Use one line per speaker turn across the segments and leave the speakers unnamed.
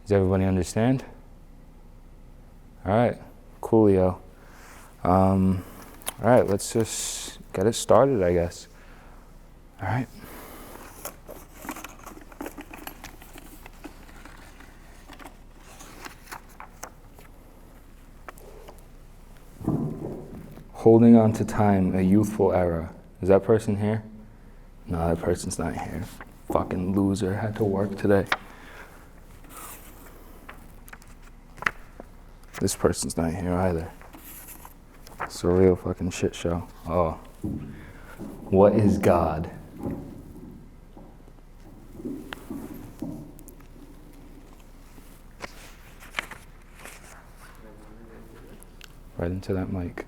Does everybody understand? All right, coolio. All right, let's just get it started, I guess. All right. Holding on to time, a youthful era. Is that person here? No, that person's not here. Fucking loser, had to work today. This person's not here either. It's a real fucking shit show. Oh. What is God? Right into that mic.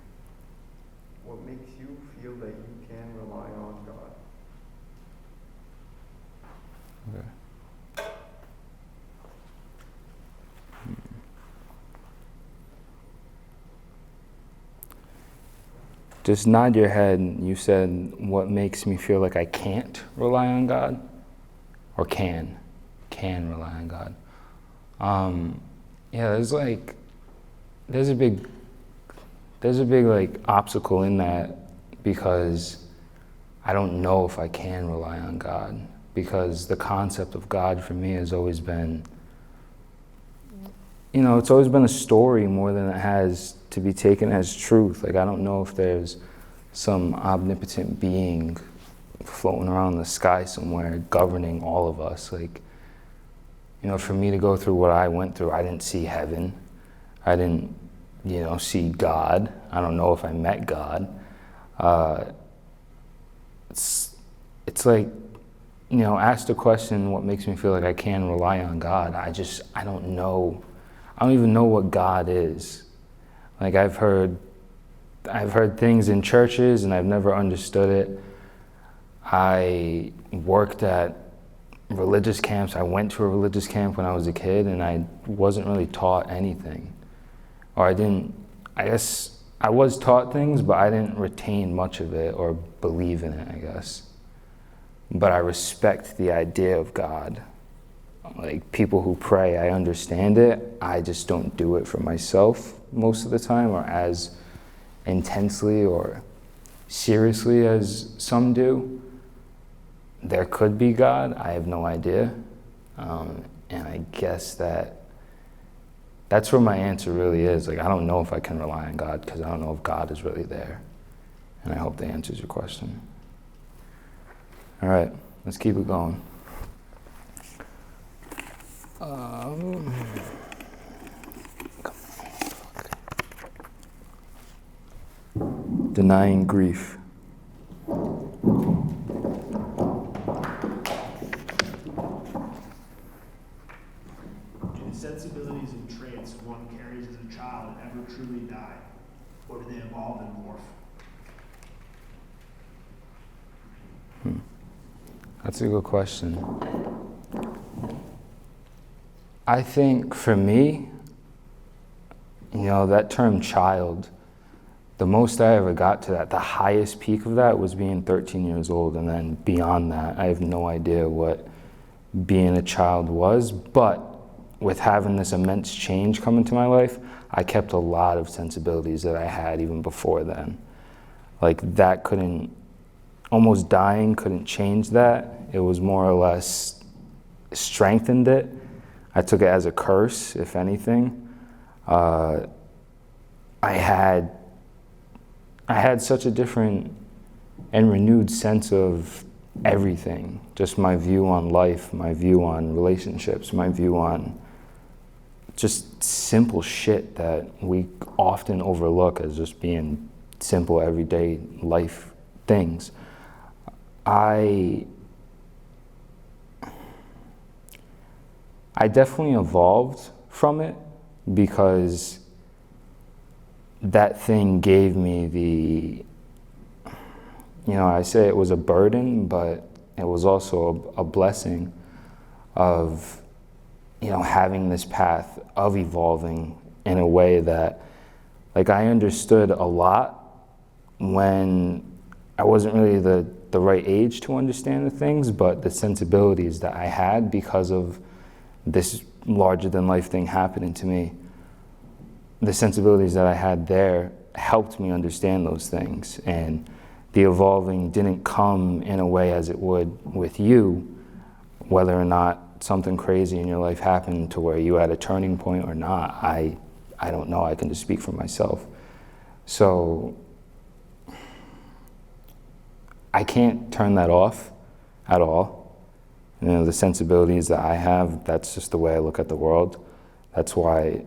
What makes you feel that you can rely on God?
Okay. Just nod your head. You said, what makes me feel like I can't rely on God? Or can rely on God. Yeah, there's a big like obstacle in that, because I don't know if I can rely on God, because the concept of God for me has always been, it's always been a story more than it has to be taken as truth. Like, I don't know if there's some omnipotent being floating around the sky somewhere governing all of us. Like, for me to go through what I went through, I didn't see heaven. I didn't, see God. I don't know if I met God. It's like, ask the question, what makes me feel like I can rely on God? I don't know. I don't even know what God is. Like, I've heard things in churches and I've never understood it. I worked at religious camps. I went to a religious camp when I was a kid, and I wasn't really taught anything. Or I guess I was taught things, but I didn't retain much of it or believe in it, I guess. But I respect the idea of God. Like, people who pray, I understand it. I just don't do it for myself most of the time, or as intensely or seriously as some do. There could be God, I have no idea. And I guess that's where my answer really is. Like, I don't know if I can rely on God, because I don't know if God is really there. And I hope that answers your question. All right, let's keep it going. Denying grief.
Do the sensibilities and traits one carries as a child ever truly die, or do they evolve and morph?
That's a good question. I think for me, that term child, the most I ever got to that, the highest peak of that was being 13 years old. And then beyond that, I have no idea what being a child was. But with having this immense change come into my life, I kept a lot of sensibilities that I had even before then. Like, that almost dying couldn't change that. It was more or less strengthened it. I took it as a curse, if anything. I had such a different and renewed sense of everything. Just my view on life, my view on relationships, my view on just simple shit that we often overlook as just being simple, everyday life things. I definitely evolved from it, because that thing gave me I say it was a burden, but it was also a blessing of, having this path of evolving in a way that, like, I understood a lot when I wasn't really the right age to understand the things, but the sensibilities that I had because of this larger than life thing happening to me, the sensibilities that I had there helped me understand those things. And the evolving didn't come in a way as it would with you, whether or not something crazy in your life happened to where you had a turning point or not. I don't know. I can just speak for myself. So I can't turn that off at all. You know, the sensibilities that I have, that's just the way I look at the world. That's why,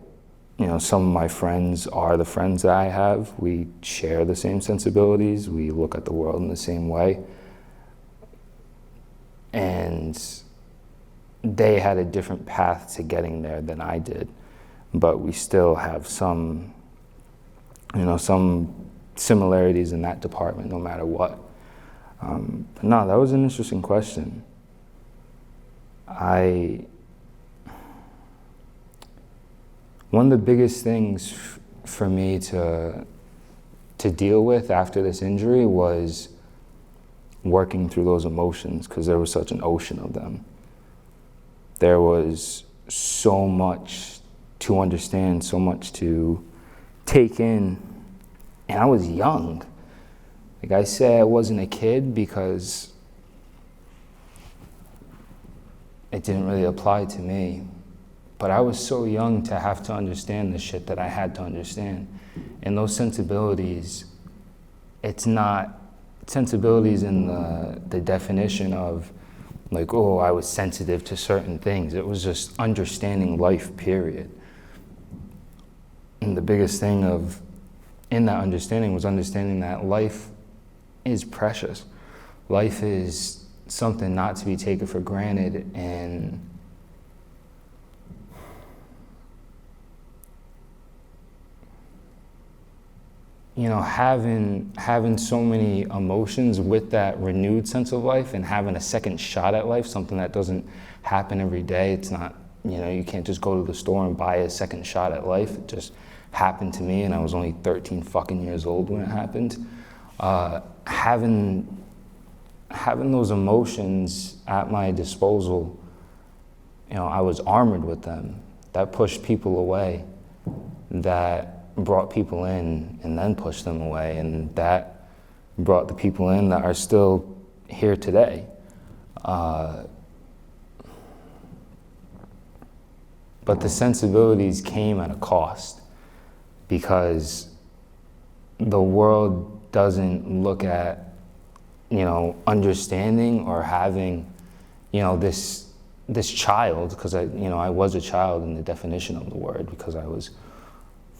you know, some of my friends are the friends that I have. We share the same sensibilities. We look at the world in the same way. And they had a different path to getting there than I did. But we still have some, you know, some similarities in that department, no matter what. But no, that was an interesting question. One of the biggest things for me to deal with after this injury was working through those emotions, because there was such an ocean of them. There was so much to understand, so much to take in, and I was young. Like I say, I wasn't a kid because it didn't really apply to me. But I was so young to have to understand the shit that I had to understand. And those sensibilities, it's not sensibilities in the definition of like, oh, I was sensitive to certain things. It was just understanding life, period. And the biggest thing in that understanding was understanding that life is precious. Life is something not to be taken for granted, and you know, having so many emotions with that renewed sense of life and having a second shot at life, something that doesn't happen every day. It's not, you know, you can't just go to the store and buy a second shot at life. It just happened to me, and I was only 13 fucking years old when it happened. Having those emotions at my disposal, you know, I was armored with them. That pushed people away. That brought people in and then pushed them away, and that brought the people in that are still here today. But the sensibilities came at a cost, because the world doesn't look at, you know, understanding or having, you know, this child, because I was a child in the definition of the word, because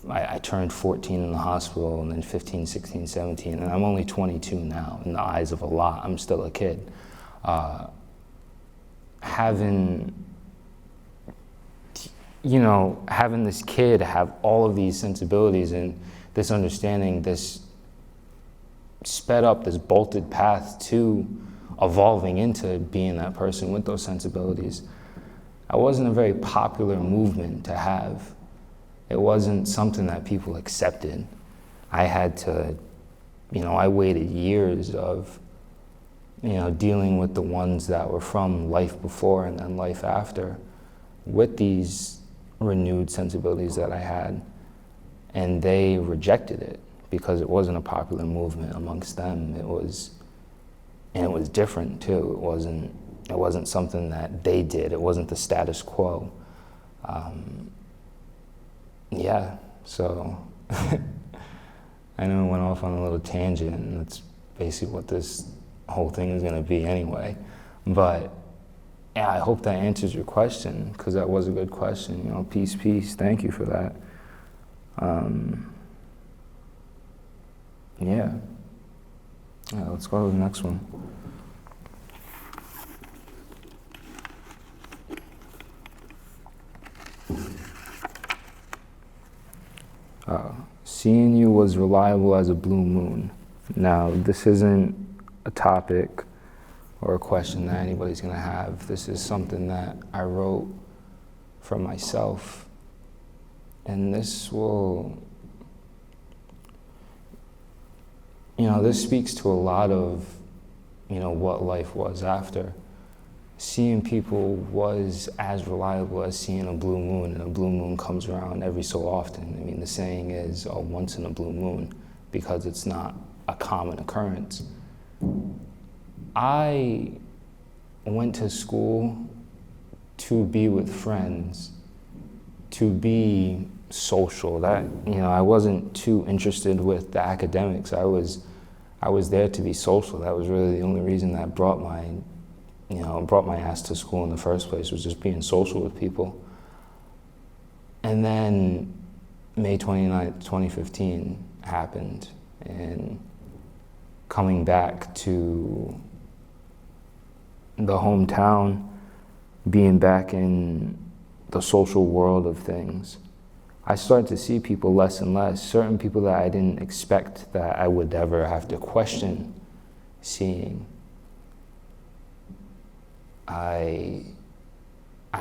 I turned 14 in the hospital, and then 15, 16, 17, and I'm only 22 now. In the eyes of Allah, I'm still a kid. Having this kid have all of these sensibilities and this understanding, this sped up, this bolted path to evolving into being that person with those sensibilities, that wasn't a very popular movement to have. It wasn't something that people accepted. I had to, I waited years of, dealing with the ones that were from life before and then life after with these renewed sensibilities that I had. And they rejected it because it wasn't a popular movement amongst them. It was different too. It wasn't something that they did. It wasn't the status quo. So I know I went off on a little tangent, and that's basically what this whole thing is going to be anyway. But yeah, I hope that answers your question, because that was a good question. Peace. Thank you for that. Yeah, let's go to the next one. Seeing you was reliable as a blue moon. Now, this isn't a topic or a question that anybody's going to have. This is something that I wrote for myself. And this will, this speaks to a lot of, what life was after. seeing people was as reliable as seeing a blue moon, and a blue moon comes around every so often. I mean, the saying is once in a blue moon, because it's not a common occurrence. I went to school to be with friends, to be social. That, I wasn't too interested with the academics. I was there to be social. That was really the only reason that brought my ass to school in the first place, was just being social with people. And then May 29th, 2015 happened, and coming back to the hometown, being back in the social world of things, I started to see people less and less, certain people that I didn't expect that I would ever have to question seeing. I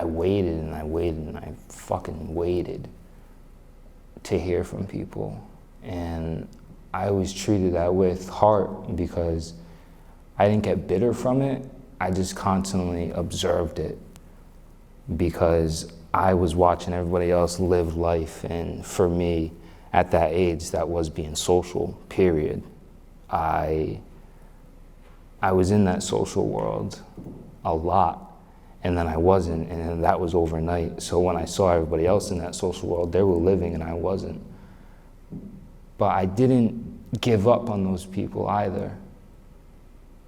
waited and I waited and I fucking waited to hear from people. And I always treated that with heart, because I didn't get bitter from it. I just constantly observed it, because I was watching everybody else live life. And for me, at that age, that was being social, period. I was in that social world a lot, and then I wasn't, and that was overnight. So when I saw everybody else in that social world, they were living and I wasn't. But I didn't give up on those people either.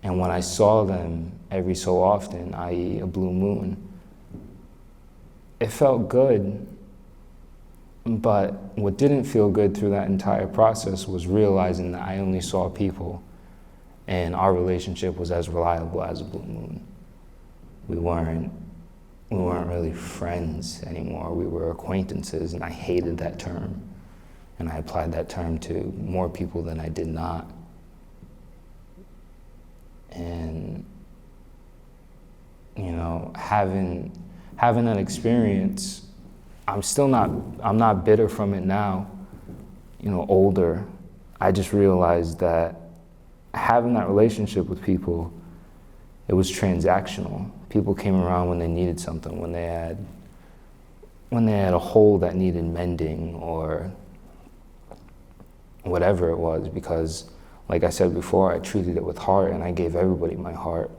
And when I saw them every so often, i.e. a blue moon, it felt good. But what didn't feel good through that entire process was realizing that I only saw people, and our relationship was as reliable as a blue moon. We weren't really friends anymore. We were acquaintances, and I hated that term. And I applied that term to more people than I did not. And, having that experience, I'm not bitter from it now, older. I just realized that having that relationship with people, it was transactional. People came around when they needed something, when they had a hole that needed mending or whatever it was, because like I said before, I treated it with heart, and I gave everybody my heart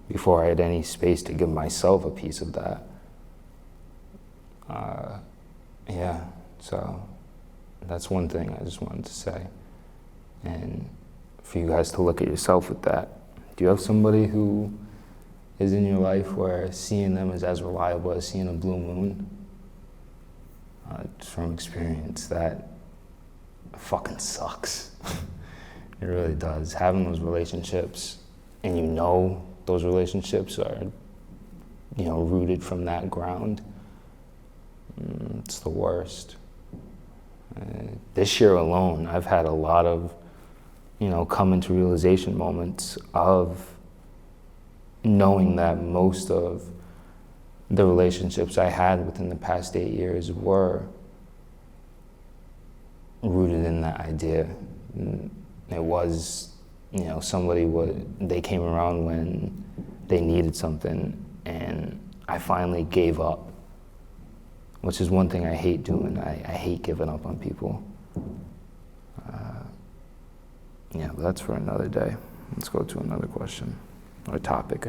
before I had any space to give myself a piece of that. So that's one thing I just wanted to say. And for you guys to look at yourself with that. Do you have somebody who is in your life where seeing them is as reliable as seeing a blue moon? Just from experience, that fucking sucks. It really does. Having those relationships, and those relationships are, rooted from that ground, it's the worst. This year alone, I've had a lot of, come into realization moments of knowing that most of the relationships I had within the past 8 years were rooted in that idea. It was, they came around when they needed something, and I finally gave up, which is one thing I hate doing. I hate giving up on people. But that's for another day. Let's go to another question, or topic,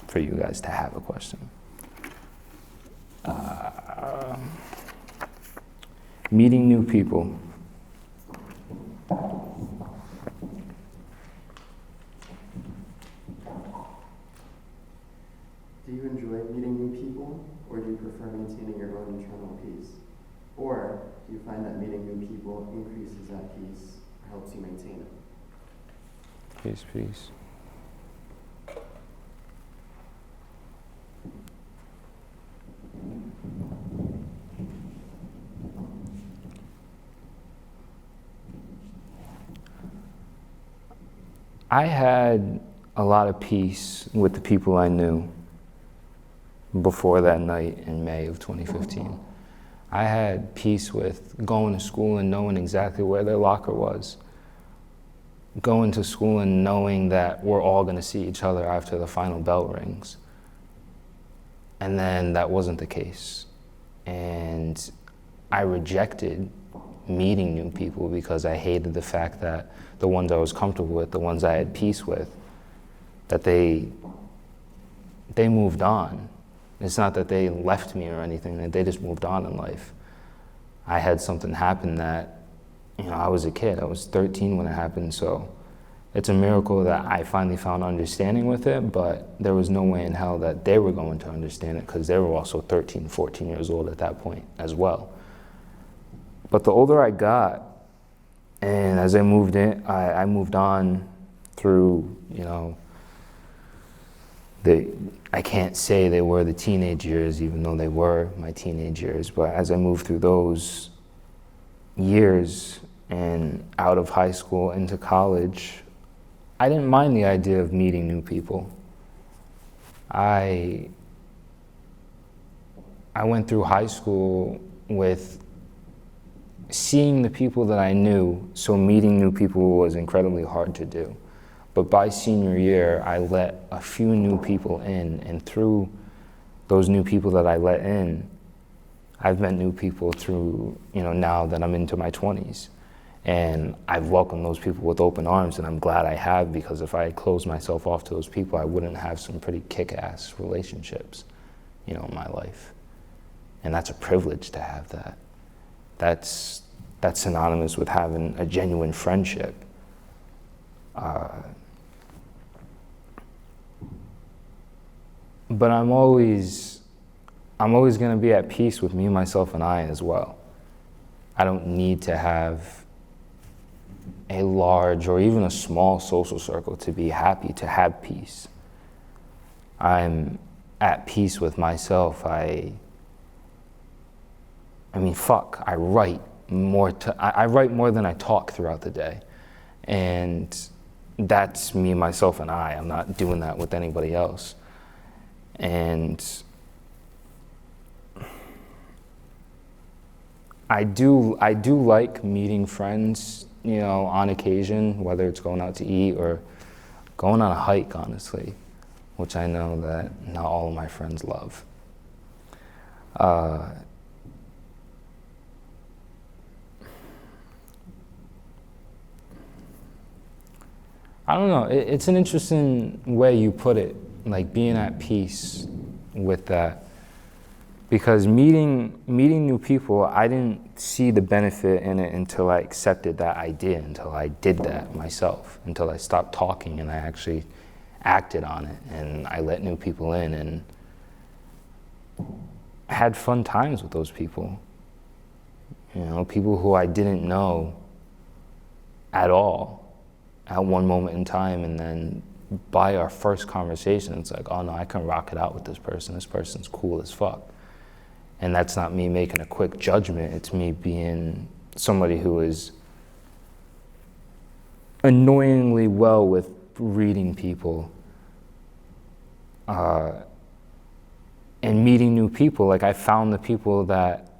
for you guys to have a question. Meeting new people.
Do you enjoy meeting new people, or do you prefer maintaining your own internal peace? Or do you find that meeting new people increases that peace, or helps you maintain it?
Peace. I had a lot of peace with the people I knew before that night in May of 2015. I had peace with going to school and knowing exactly where their locker was. Going to school and knowing that we're all going to see each other after the final bell rings. And then that wasn't the case. And I rejected meeting new people because I hated the fact that the ones I was comfortable with, the ones I had peace with, that they moved on. It's not that they left me or anything, that they just moved on in life. I had something happen that, I was a kid. I was 13 when it happened, so it's a miracle that I finally found understanding with it, but there was no way in hell that they were going to understand it because they were also 13, 14 years old at that point as well. But the older I got, and as I moved in, I moved on through, I can't say they were the teenage years, even though they were my teenage years, but as I moved through those years and out of high school into college, I didn't mind the idea of meeting new people. I went through high school with seeing the people that I knew, so meeting new people was incredibly hard to do. But by senior year, I let a few new people in, and through those new people that I let in, I've met new people through, now that I'm into my 20s. And I've welcomed those people with open arms, and I'm glad I have, because if I had closed myself off to those people, I wouldn't have some pretty kick-ass relationships, in my life. And that's a privilege to have that. That's synonymous with having a genuine friendship. But I'm always going to be at peace with me, myself, and I as well. I don't need to have a large or even a small social circle to be happy, to have peace. I'm at peace with myself. I write I write more than I talk throughout the day. And that's me, myself, and I. I'm not doing that with anybody else. And I do like meeting friends, on occasion, whether it's going out to eat or going on a hike, honestly, which I know that not all of my friends love. I don't know, it's an interesting way you put it, like being at peace with that. Because meeting new people, I didn't see the benefit in it until I accepted that idea, until I did that myself, until I stopped talking and I actually acted on it, and I let new people in and had fun times with those people. People who I didn't know at all at one moment in time, and then by our first conversation, it's like, oh no, I can rock it out with this person. This person's cool as fuck. And that's not me making a quick judgment. It's me being somebody who is annoyingly well with reading people and meeting new people. Like, I found the people that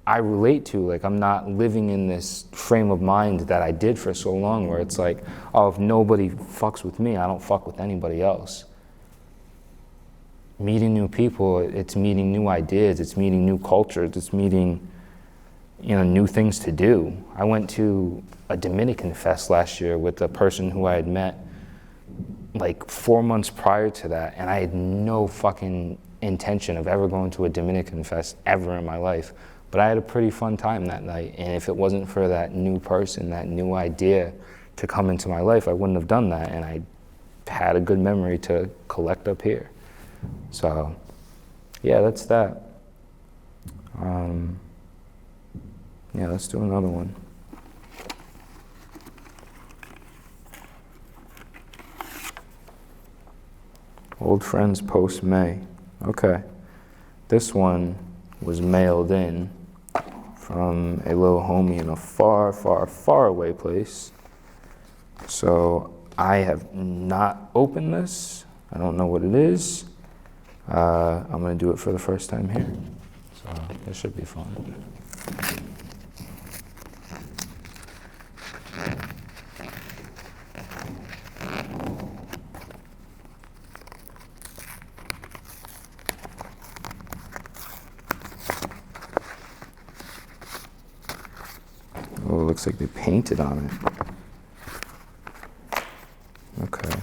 I relate to. Like, I'm not living in this frame of mind that I did for so long, where it's like, oh, if nobody fucks with me, I don't fuck with anybody else. Meeting new people, it's meeting new ideas, it's meeting new cultures, it's meeting, new things to do. I went to a Dominican fest last year with a person who I had met like 4 months prior to that, and I had no fucking intention of ever going to a Dominican fest ever in my life. But I had a pretty fun time that night, and if it wasn't for that new person, that new idea to come into my life, I wouldn't have done that, and I had a good memory to collect up here. So, yeah, that's that. Yeah, let's do another one. Old friends post-May. Okay. This one was mailed in from a little homie in a far, far, far away place. So I have not opened this. I don't know what it is. I'm going to do it for the first time here. So this should be fun. looks like they painted on it. Okay.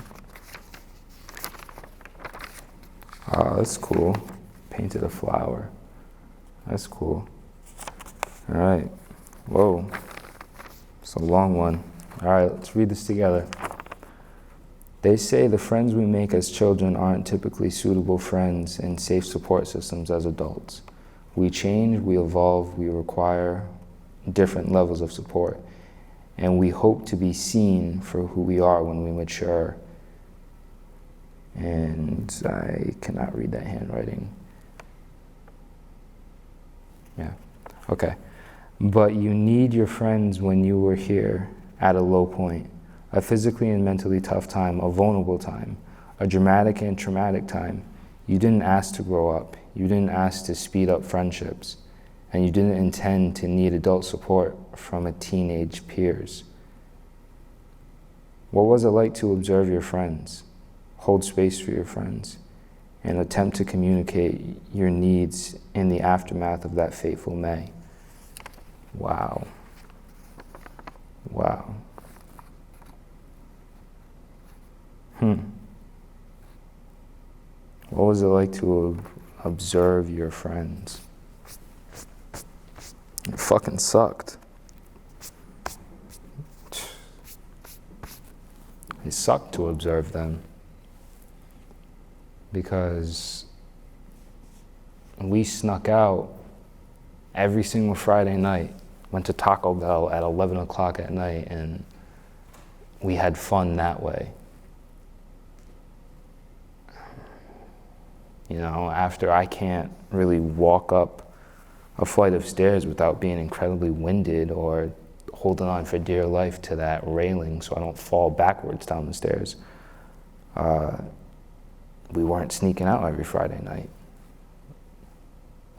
Oh, that's cool. Painted a flower. That's cool. All right. Whoa. It's a long one. All right, let's read this together. They say the friends we make as children aren't typically suitable friends and safe support systems as adults. We change, we evolve, we require different levels of support, and we hope to be seen for who we are when we mature. And I cannot read that handwriting. Yeah, okay. But you need your friends when you were here at a low point, a physically and mentally tough time, a vulnerable time, a dramatic and traumatic time. You didn't ask to grow up. You didn't ask to speed up friendships. And you didn't intend to need adult support from a teenage peers. What was it like to observe your friends, hold space for your friends, and attempt to communicate your needs in the aftermath of that fateful May? Wow. Wow. What was it like to observe your friends? It fucking sucked. It sucked to observe them because we snuck out every single Friday night, went to Taco Bell at 11 o'clock at night, and we had fun that way. You know, after I can't really walk up a flight of stairs without being incredibly winded or holding on for dear life to that railing so I don't fall backwards down the stairs, we weren't sneaking out every Friday night.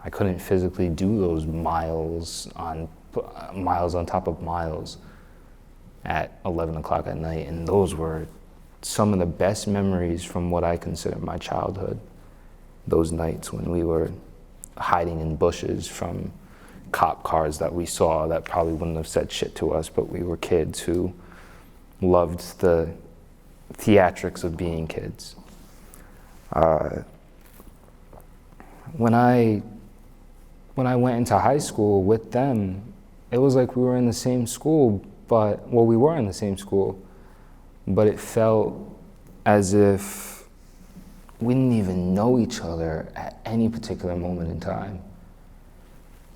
I couldn't physically do those miles on top of miles at 11 o'clock at night, and those were some of the best memories from what I consider my childhood. Those nights when we were hiding in bushes from cop cars that we saw that probably wouldn't have said shit to us, but we were kids who loved the theatrics of being kids. When I went into high school with them, it was like we were in the same school, we were in the same school, but it felt as if we didn't even know each other at any particular moment in time.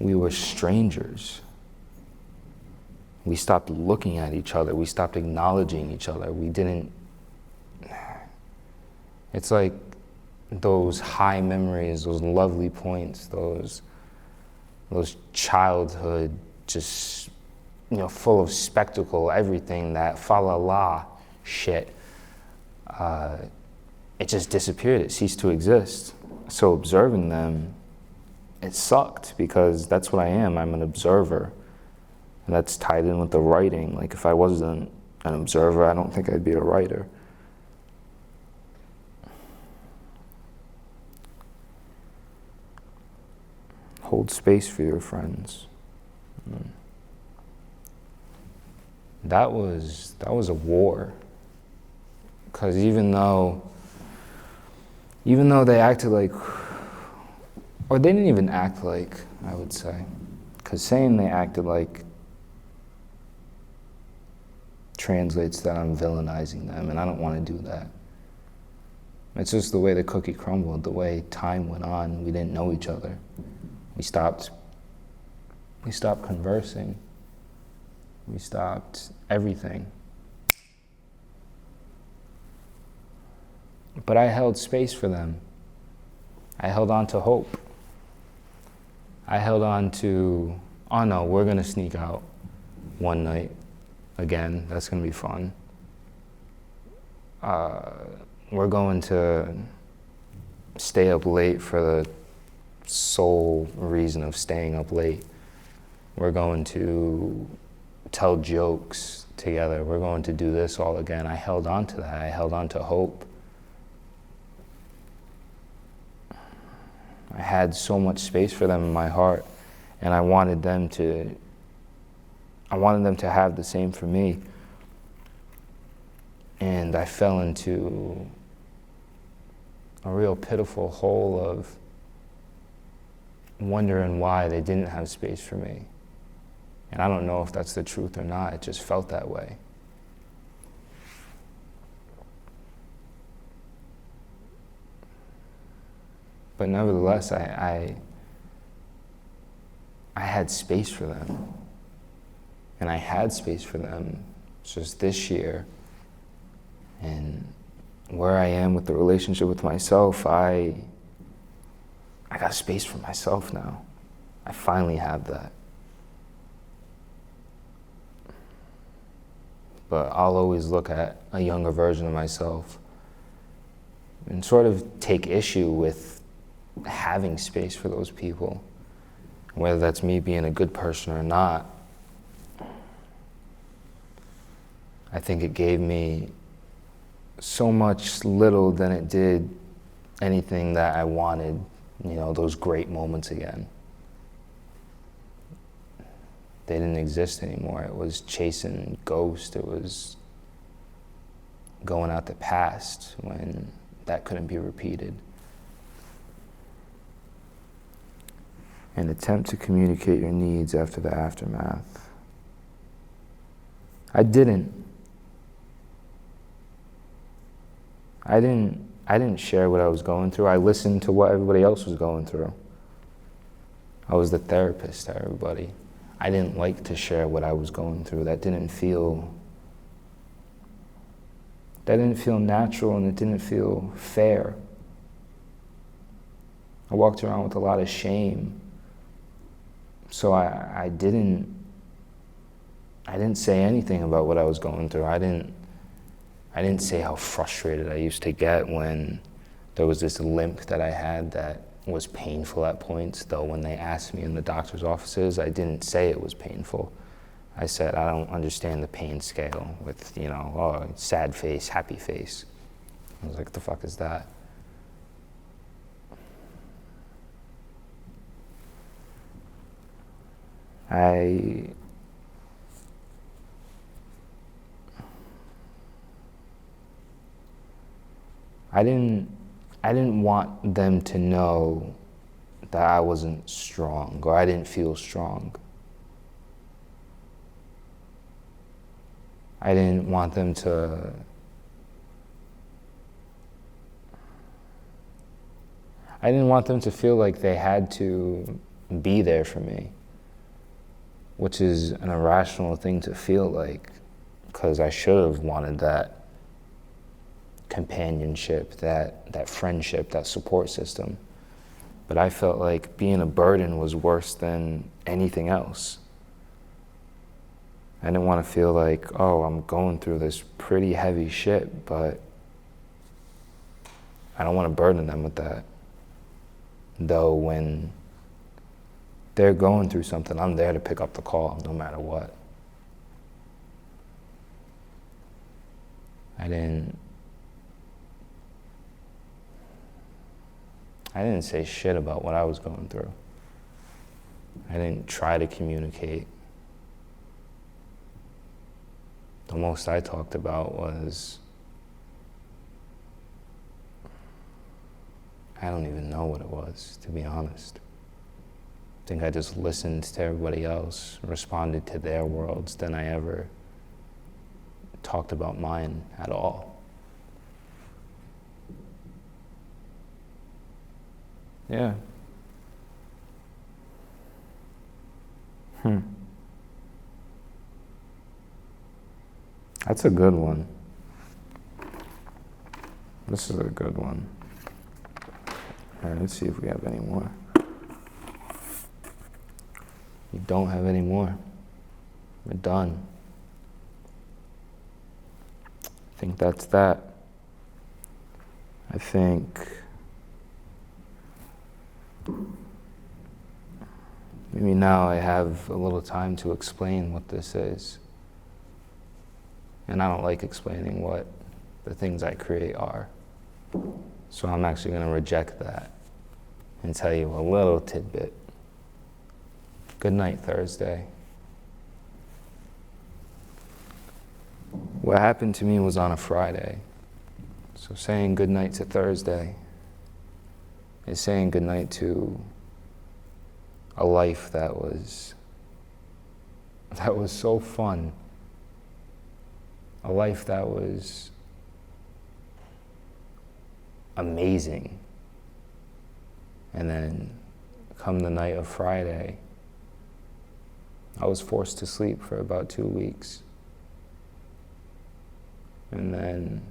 We were strangers. We stopped looking at each other. We stopped acknowledging each other. It's like those high memories, those lovely points, those childhood, just, full of spectacle, everything, that fa-la-la shit. It just disappeared. It ceased to exist. So observing them, it sucked because that's what I am. I'm an observer. And that's tied in with the writing. Like, if I wasn't an observer, I don't think I'd be a writer. Hold space for your friends. That was a war. Because even though they acted like, or they didn't even act like, I would say, because saying they acted like translates that I'm villainizing them, and I don't want to do that. It's just the way the cookie crumbled, the way time went on. We didn't know each other. We stopped conversing. We stopped everything. But I held space for them. I held on to hope. I held on to, oh no, we're gonna sneak out one night again. That's gonna be fun. We're going to stay up late for the sole reason of staying up late. We're going to tell jokes together. We're going to do this all again. I held on to that. I held on to hope. I had so much space for them in my heart, and I wanted them to I wanted them to have the same for me. And I fell into a real pitiful hole of wondering why they didn't have space for me. And I don't know if that's the truth or not, it just felt that way. But nevertheless, I had space for them. And I had space for them just this year. And where I am with the relationship with myself, I got space for myself now. I finally have that. But I'll always look at a younger version of myself and sort of take issue with having space for those people, whether that's me being a good person or not. I think it gave me so much little than it did anything that I wanted, those great moments again. They didn't exist anymore. It was chasing ghosts. It was going out the past when that couldn't be repeated. An attempt to communicate your needs after the aftermath. I didn't share what I was going through. I listened to what everybody else was going through. I was the therapist to everybody. I didn't like to share what I was going through. That didn't feel natural, and it didn't feel fair. I walked around with a lot of shame. So I didn't say anything about what I was going through. I didn't say how frustrated I used to get when there was this limp that I had that was painful at points, though when they asked me in the doctor's offices, I didn't say it was painful. I said, I don't understand the pain scale with, sad face, happy face. I was like, what the fuck is that? I didn't want them to know that I wasn't strong, or I didn't feel strong. I didn't want them to feel like they had to be there for me, which is an irrational thing to feel like, because I should have wanted that companionship, that friendship, that support system. But I felt like being a burden was worse than anything else. I didn't want to feel like, I'm going through this pretty heavy shit, but I don't want to burden them with that. Though when they're going through something, I'm there to pick up the call no matter what. I didn't say shit about what I was going through. I didn't try to communicate. The most I talked about was, I don't even know what it was, to be honest. I think I just listened to everybody else, responded to their worlds, than I ever talked about mine at all. Yeah. That's a good one. This is a good one. All right, let's see if we have any more. We don't have any more. We're done. I think that's that. I think maybe now I have a little time to explain what this is. And I don't like explaining what the things I create are. So I'm actually going to reject that and tell you a little tidbit. Goodnight, Thursday. What happened to me was on a Friday. So saying goodnight to Thursday is saying goodnight to a life that was so fun. A life that was amazing. And then come the night of Friday, I was forced to sleep for about 2 weeks. And then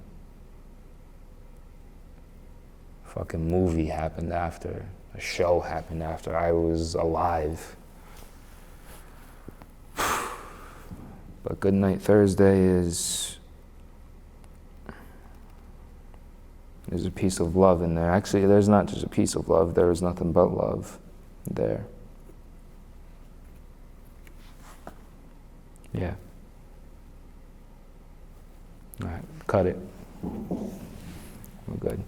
a fucking movie happened after, a show happened after. I was alive. But Goodnight Thursday is there's a piece of love in there. Actually, there's not just a piece of love, there is nothing but love there. Yeah. All right, cut it. We're good.